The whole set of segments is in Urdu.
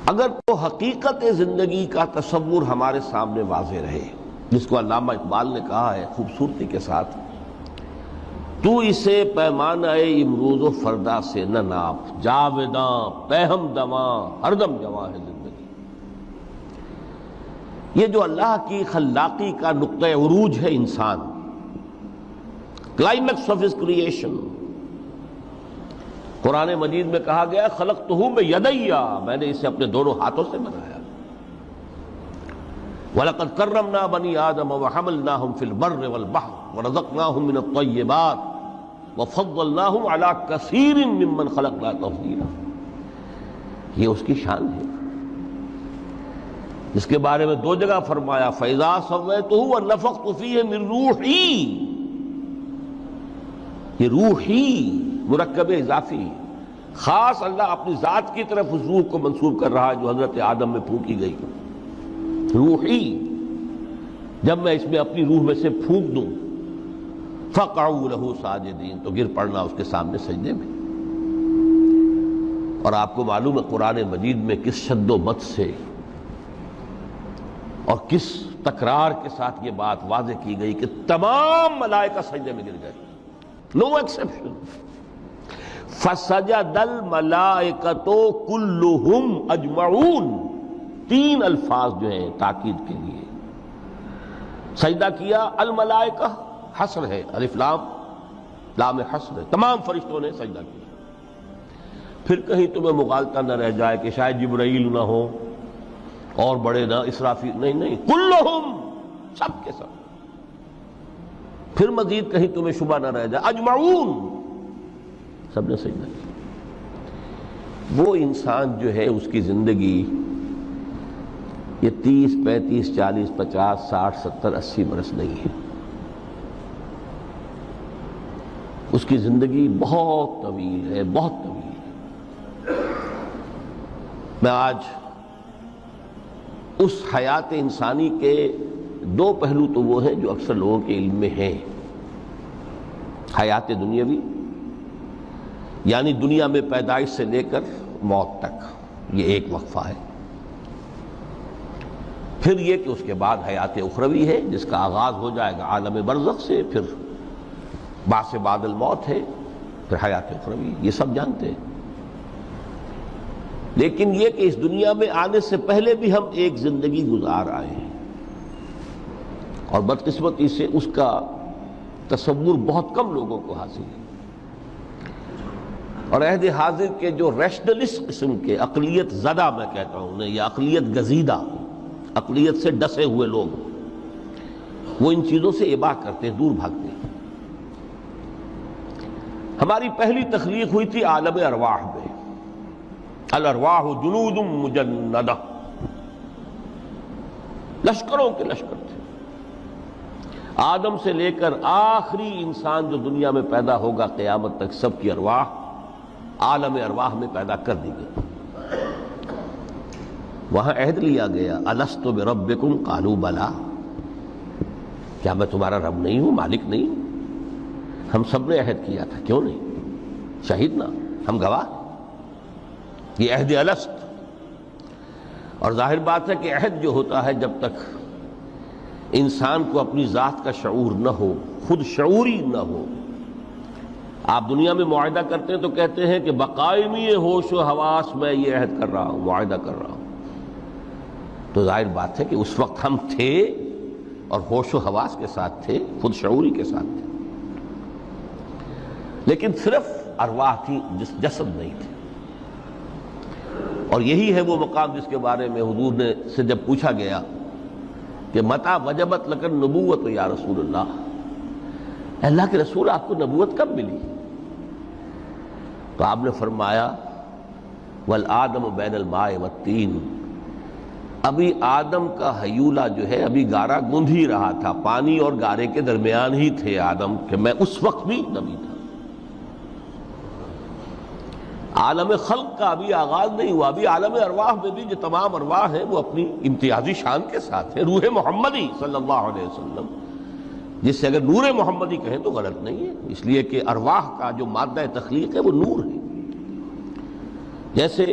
اگر تو حقیقت زندگی کا تصور ہمارے سامنے واضح رہے، جس کو علامہ اقبال نے کہا ہے خوبصورتی کے ساتھ، تو اسے پیمانہ امروز و فردا سے نہ ناپ، جاویداں پہم دواں ہر دم جواں ہے زندگی۔ یہ جو اللہ کی خلاقی کا نقطہ عروج ہے انسان، کلائمیکس آف ہز کریشن، قرآن مجید میں کہا گیا خلقتہ بیدی، میں نے اسے اپنے دونوں ہاتھوں سے بنایا۔ وَلَقَدْ كَرَّمْنَا بَنِي آدَمَ وَحَمَلْنَاهُمْ فِي الْبَرِّ وَالْبَحْرِ وَرَزَقْنَاهُمْ مِنَ الطَّيِّبَاتِ وَفَضَّلْنَاهُمْ عَلَى كَثِيرٍ مِّمَّنْ خَلَقْنَا تَفْضِيلًا۔ یہ اس کی شان ہے، جس کے بارے میں دو جگہ فرمایا فَإِذَا سَوَّيْتُهُ وَنَفَخْتُ فِيهِ مِن رُوحِي۔ یہ روحی مرکب اضافی، خاص اللہ اپنی ذات کی طرف اس روح کو منسوب کر رہا ہے جو حضرت آدم میں پھونکی گئی۔ روحی، جب میں اس میں اپنی روح میں سے پھونک دوں، فَقَعُوا لَهُ سَاجِدِينَ، تو گر پڑنا اس کے سامنے سجدے میں۔ اور آپ کو معلوم ہے قرآن مجید میں کس شد و مت سے اور کس تکرار کے ساتھ یہ بات واضح کی گئی کہ تمام ملائکہ سجدے میں گر گئے، نو ایکسیپشن۔ فَسَجَدَ الْمَلَائِكَةُ كُلُّهُمْ أَجْمَعُونَ، تین الفاظ جو ہیں تاکید کے لیے، سجدہ کیا الملائکہ، حصر ہے، الف لام لام حصر ہے، تمام فرشتوں نے سجدہ کیا۔ پھر کہیں تمہیں مغالطہ نہ رہ جائے کہ شاید جبرائیل نہ ہو اور بڑے نہ اسرافیل، نہیں، کلہم، سب کے سب۔ پھر مزید کہیں تمہیں شبہ نہ رہ جائے اجمعون، سب نے سجدہ کیا۔ وہ انسان جو ہے اس کی زندگی یہ 30 35 40 50 60 70 80 برس نہیں ہے، اس کی زندگی بہت طویل ہے، بہت طویل ہے۔ میں آج اس حیات انسانی کے دو پہلو تو وہ ہیں جو اکثر لوگوں کے علم میں ہیں، حیات دنیاوی یعنی دنیا میں پیدائش سے لے کر موت تک، یہ ایک وقفہ ہے۔ پھر یہ کہ اس کے بعد حیات اخروی ہے جس کا آغاز ہو جائے گا عالم برزخ سے، پھر بعث بعد الموت ہے، پھر حیات اخروی، یہ سب جانتے ہیں۔ لیکن یہ کہ اس دنیا میں آنے سے پہلے بھی ہم ایک زندگی گزار آئے ہیں، اور بدقسمتی سے اس کا تصور بہت کم لوگوں کو حاصل ہے۔ اور عہد حاضر کے جو ریشنلسٹ قسم کے اقلیت زدہ میں کہتا ہوں انہیں، یا اقلیت گزیدہ، اقلیت سے ڈسے ہوئے لوگ، وہ ان چیزوں سے اباہ کرتے ہیں، دور بھاگتے ہیں۔ ہماری پہلی تخلیق ہوئی تھی عالم ارواح میں، الارواح جنود مجندہ، لشکروں کے لشکر تھے۔ آدم سے لے کر آخری انسان جو دنیا میں پیدا ہوگا قیامت تک، سب کی ارواح عالم ارواح میں پیدا کر دی گئی۔ وہاں عہد لیا گیا الست بربکم قالوا بلا، کیا میں تمہارا رب نہیں ہوں، مالک نہیں ہوں؟ ہم سب نے عہد کیا تھا، کیوں نہیں؟ شہیدنا، ہم گواہ، یہ عہد الست۔ اور ظاہر بات ہے کہ عہد جو ہوتا ہے جب تک انسان کو اپنی ذات کا شعور نہ ہو، خود شعوری نہ ہو، آپ دنیا میں معاہدہ کرتے ہیں تو کہتے ہیں کہ بقائمی ہوش و حواس میں یہ عہد کر رہا ہوں، معاہدہ کر رہا ہوں، تو ظاہر بات ہے کہ اس وقت ہم تھے اور ہوش و حواس کے ساتھ تھے، خود شعوری کے ساتھ تھے، لیکن صرف ارواح تھی، جسد نہیں تھے۔ اور یہی ہے وہ مقام جس کے بارے میں حضور نے سے جب پوچھا گیا کہ متى وجبت لک النبوۃ یا رسول اللہ، اللہ کے رسول آپ کو نبوت کب ملی؟ تو آپ نے فرمایا والآدم بین الماء والطین، ابھی آدم کا حیولہ جو ہے ابھی گارا گوندھ ہی رہا تھا، پانی اور گارے کے درمیان ہی تھے آدم، کہ میں اس وقت بھی نبی تھا۔ عالم خلق کا ابھی آغاز نہیں ہوا، ابھی عالم ارواح میں بھی جو تمام ارواح ہیں وہ اپنی امتیازی شان کے ساتھ ہیں۔ روح محمدی صلی اللہ علیہ وسلم، جس سے اگر نور محمدی کہیں تو غلط نہیں ہے، اس لیے کہ ارواح کا جو مادہ تخلیق ہے وہ نور ہے۔ جیسے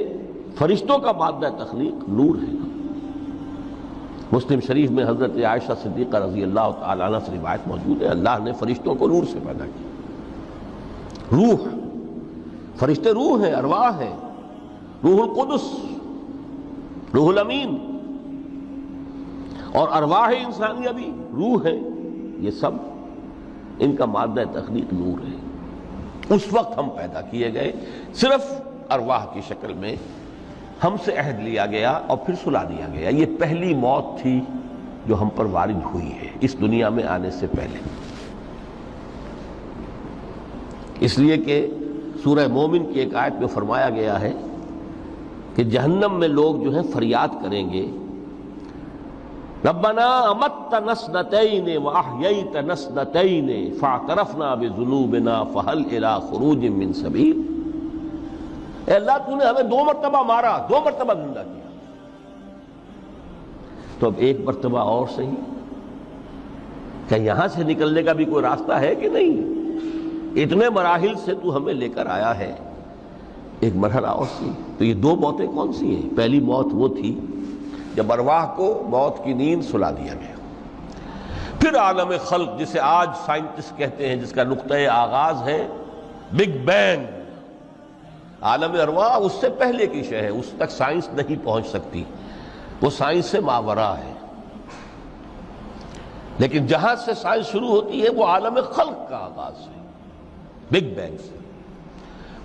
فرشتوں کا مادہ تخلیق نور ہے۔ مسلم شریف میں حضرت عائشہ صدیقہ رضی اللہ تعالی عنہ سے روایت موجود ہے، اللہ نے فرشتوں کو نور سے پیدا کیا۔ روح، فرشتے روح ہیں، ارواح ہیں، روح القدس، روح الامین، اور ارواح انسانیہ بھی روح ہے، یہ سب ان کا مادہ تخلیق نور ہے۔ اس وقت ہم پیدا کیے گئے، صرف ارواح کی شکل میں ہم سے عہد لیا گیا اور پھر سلا دیا گیا۔ یہ پہلی موت تھی جو ہم پر وارد ہوئی ہے اس دنیا میں آنے سے پہلے، اس لیے کہ سورہ مومن کی ایک آیت میں فرمایا گیا ہے کہ جہنم میں لوگ جو ہیں فریاد کریں گے، ربنا امتنا اثنتین واحییتنا اثنتین فاعترفنا بذنوبنا فهل الی خروج من سبیل۔ اے اللہ تو نے ہمیں 2 مرتبہ مارا، 2 مرتبہ زندہ کیا، تو اب ایک مرتبہ اور صحیح، کہ یہاں سے نکلنے کا بھی کوئی راستہ ہے کہ نہیں؟ اتنے مراحل سے تو ہمیں لے کر آیا ہے، ایک مرحلہ اور سی۔ تو یہ 2 موتیں کون سی ہیں؟ پہلی موت وہ تھی جب ارواح کو موت کی نیند سلا دیا گیا۔ پھر عالم خلق، جسے آج سائنٹسٹ کہتے ہیں، جس کا نقطۂ آغاز ہے بگ بینگ، عالم ارواح اس سے پہلے کی شے ہے، اس تک سائنس نہیں پہنچ سکتی، وہ سائنس سے ماوراء ہے۔ لیکن جہاں سے سائنس شروع ہوتی ہے وہ عالم خلق کا آغاز ہے، بگ بینگ سے۔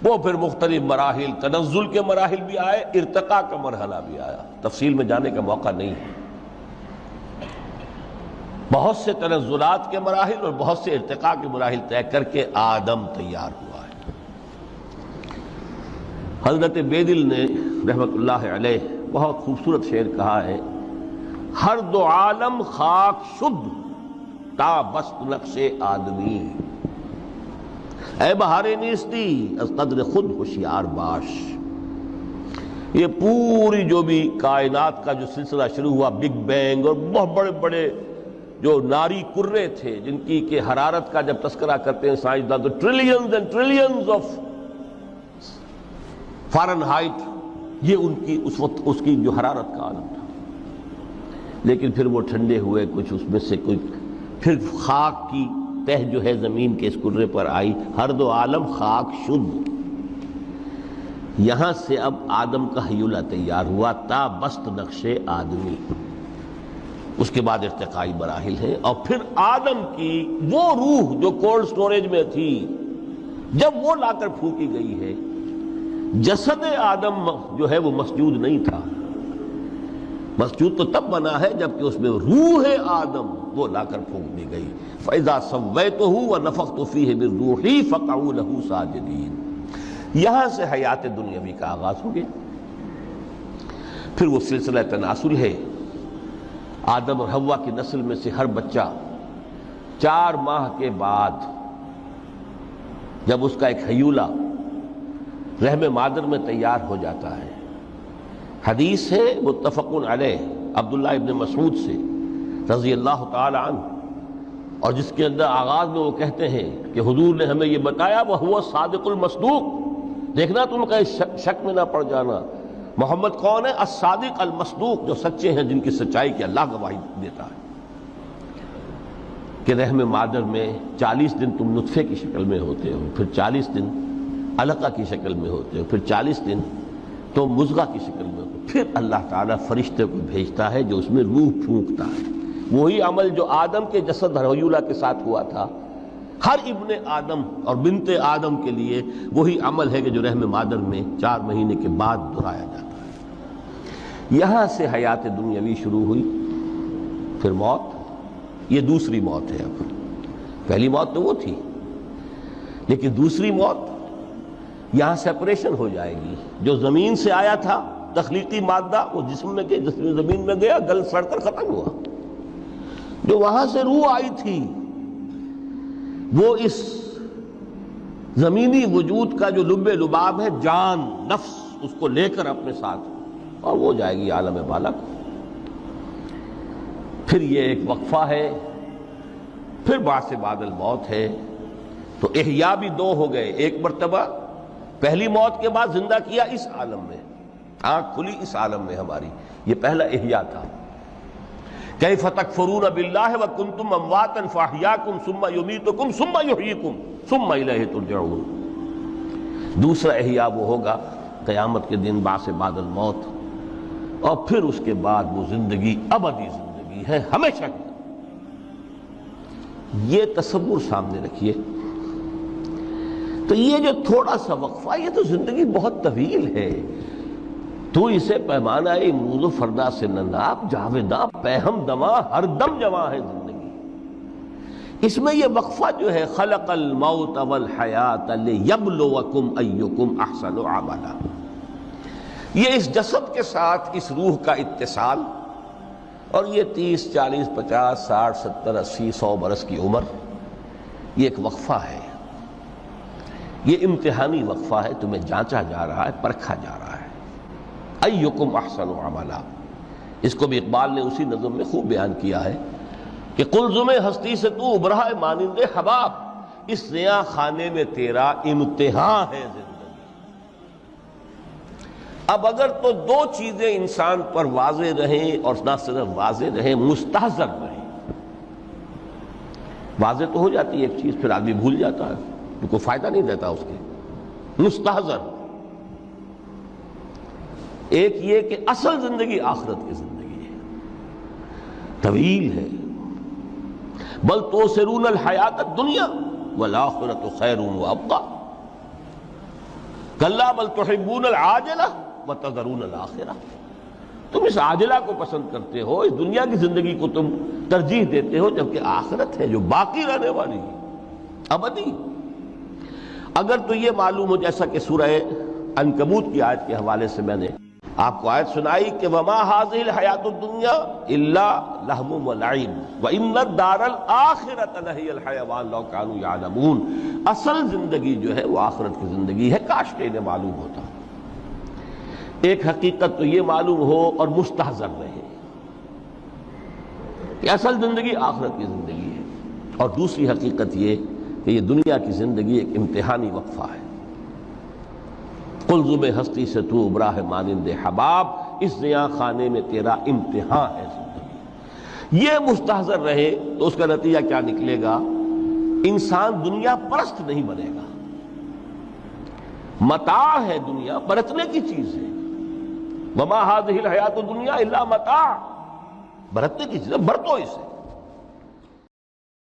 وہ پھر مختلف مراحل، تنزل کے مراحل بھی آئے، ارتقاء کا مرحلہ بھی آیا، تفصیل میں جانے کا موقع نہیں ہے۔ بہت سے تنزلات کے مراحل اور بہت سے ارتقاء کے مراحل طے کر کے آدم تیار ہوا ہے۔ حضرت بیدل نے رحمت اللہ علیہ بہت خوبصورت شعر کہا ہے، ہر 2 عالم خاک شد تا بست نقش آدمی، اے بہار نیستی از قدر خود ہوشیار باش۔ یہ پوری جو بھی کائنات کا جو سلسلہ شروع ہوا، بگ بینگ، اور بہت بڑے بڑے جو ناری کرے تھے جن کی کہ حرارت کا جب تذکرہ کرتے ہیں سائنسدان تو trillions and trillions of foreign height, یہ ان کی اس وقت اس کی جو حرارت کا عالم تھا۔ لیکن پھر وہ ٹھنڈے ہوئے، کچھ اس میں سے کوئی، پھر خاک کی تہ جو ہے زمین کے اس کرے پر آئی، ہر 2 عالم خاک شد۔ یہاں سے اب آدم کا حیولہ تیار ہوا، تا بست نقش آدمی۔ اس کے بعد ارتقائی مراحل ہیں، اور پھر آدم کی وہ روح جو کولڈ سٹوریج میں تھی، جب وہ لا کر پھونکی گئی ہے، جسد آدم جو ہے وہ مسجود نہیں تھا، مسجود تو تب بنا ہے جبکہ اس میں روح آدم وہ لا کر پھونک دی گئی۔ فَإِذَا سَوَّيْتُهُ وَنَفَخْتُ فِيهِ مِن رُوحِي فَقَعُوا لَهُ سَاجِدِينَ۔ یہاں سے حیات دنیاوی کا آغاز ہو گیا۔ پھر وہ سلسلہ تناسل ہے، آدم اور حوا کی نسل میں سے ہر بچہ 4 ماہ کے بعد جب اس کا ایک حیولہ رحم مادر میں تیار ہو جاتا ہے، حدیث ہے متفق علیہ عبداللہ ابن مسعود سے رضی اللہ تعالی عنہ، اور جس کے اندر آغاز میں وہ کہتے ہیں کہ حضور نے ہمیں یہ بتایا، وَهُوَ الصَّادِقُ الْمَصْدُوقُ، دیکھنا تم کہیں شک میں نہ پڑ جانا، محمد کون ہے؟ الصادق المصدوق، جو سچے ہیں، جن کی سچائی کی اللہ گواہی دیتا ہے، کہ رحم مادر میں 40 دن تم نطفے کی شکل میں ہوتے ہو، پھر 40 دن علقہ کی شکل میں ہوتے ہو، پھر 40 دن تو مضغہ کی شکل میں ہوتے ہو، پھر اللہ تعالیٰ فرشتے کو بھیجتا ہے جو اس میں روح پھونکتا ہے۔ وہی عمل جو آدم کے جسد حیولہ کے ساتھ ہوا تھا، ہر ابن آدم اور بنت آدم کے لیے وہی عمل ہے کہ جو رحم مادر میں 4 مہینے کے بعد دہرایا جاتا ہے۔ یہاں سے حیات دنیاوی شروع ہوئی، پھر موت، یہ دوسری موت ہے۔ اب پہلی موت تو وہ تھی، لیکن دوسری موت یہاں سیپریشن ہو جائے گی۔ جو زمین سے آیا تھا تخلیقی مادہ، وہ جسم میں گیا، جسم زمین میں گیا، گل سڑ کر ختم ہوا۔ جو وہاں سے روح آئی تھی وہ اس زمینی وجود کا جو لب لباب ہے، جان، نفس، اس کو لے کر اپنے ساتھ، اور وہ جائے گی عالم بالا کو۔ پھر یہ ایک وقفہ ہے، پھر بعث بعد الموت ہے۔ تو احیاء بھی 2 ہو گئے، ایک مرتبہ پہلی موت کے بعد زندہ کیا اس عالم میں، آنکھ کھلی اس عالم میں ہماری. یہ پہلا احیا تھا. کیف تکفرون باللہ وکنتم امواتا فاحیاکم ثم یمیتکم ثم یحییکم ثم الیہ ترجعون. دوسرا احیا وہ ہوگا قیامت کے دن بعث بعد الموت، اور پھر اس کے بعد وہ زندگی ابدی زندگی ہے، ہمیشہ کی. یہ تصور سامنے رکھیے. تو یہ جو تھوڑا سا وقفہ، یہ تو زندگی بہت طویل ہے. تو اسے پیمانہ امروز و فردا سے نہ ناپ، جاویداں پیہم دماں ہر دم جواں ہے زندگی. اس میں یہ وقفہ جو ہے خلق الموت والحیات لیبلوکم ایکم احسن عملا، یہ اس جسد کے ساتھ اس روح کا اتصال، اور یہ 30 40 50 60 70 80 100 برس کی عمر، یہ ایک وقفہ ہے. یہ امتحانی وقفہ ہے. تمہیں جانچا جا رہا ہے، پرکھا جا رہا ہے. ایکم احسن عملا، اس کو بھی اقبال نے اسی نظم میں خوب بیان کیا ہے کہ قلزم ہستی سے تو ابھرا ہے مانند حباب، اس نیا خانے میں تیرا امتحان ہے زندگی. اب اگر تو دو چیزیں انسان پر واضح رہیں، اور نہ صرف واضح رہیں، مستحضر رہیں. واضح تو ہو جاتی ہے ایک چیز، پھر آدمی بھول جاتا ہے، تو کوئی فائدہ نہیں دیتا اس کے. مستحضر ایک یہ کہ اصل زندگی آخرت کی زندگی ہے، طویل ہے. بل توسرون الحیات الدنیا والآخرۃ خیر وابقیٰ کلا بل تحبون العاجلہ وتذرون الآخرہ. تم اس عاجلہ کو پسند کرتے ہو، اس دنیا کی زندگی کو تم ترجیح دیتے ہو، جبکہ آخرت ہے جو باقی رہنے والی ہے، ابدی. اگر تو یہ معلوم ہو، جیسا کہ سورہ عنکبوت کی آیت کے حوالے سے میں نے آپ کو آیت سنائی کہ وما هذه الحیات الدنیا الا لہو ولعب وان الدار الاخرۃ لہی الحیوان لو کانوا یعلمون. اصل زندگی جو ہے وہ آخرت کی زندگی ہے، کاش کہ انہیں معلوم ہوتا. ایک حقیقت تو یہ معلوم ہو اور مستحضر رہے کہ اصل زندگی آخرت کی زندگی ہے، اور دوسری حقیقت یہ کہ یہ دنیا کی زندگی ایک امتحانی وقفہ ہے. قلزم ہستی سے تو ابھرا ہے مانند حباب، اس نیا خانے میں تیرا امتحان ہے زندگی. یہ مستحضر رہے تو اس کا نتیجہ کیا نکلے گا؟ انسان دنیا پرست نہیں بنے گا. متاع ہے دنیا، برتنے کی چیز ہے. وما هذه الحیات الدنیا الا متاع، برتنے کی چیز ہے، برتو اسے.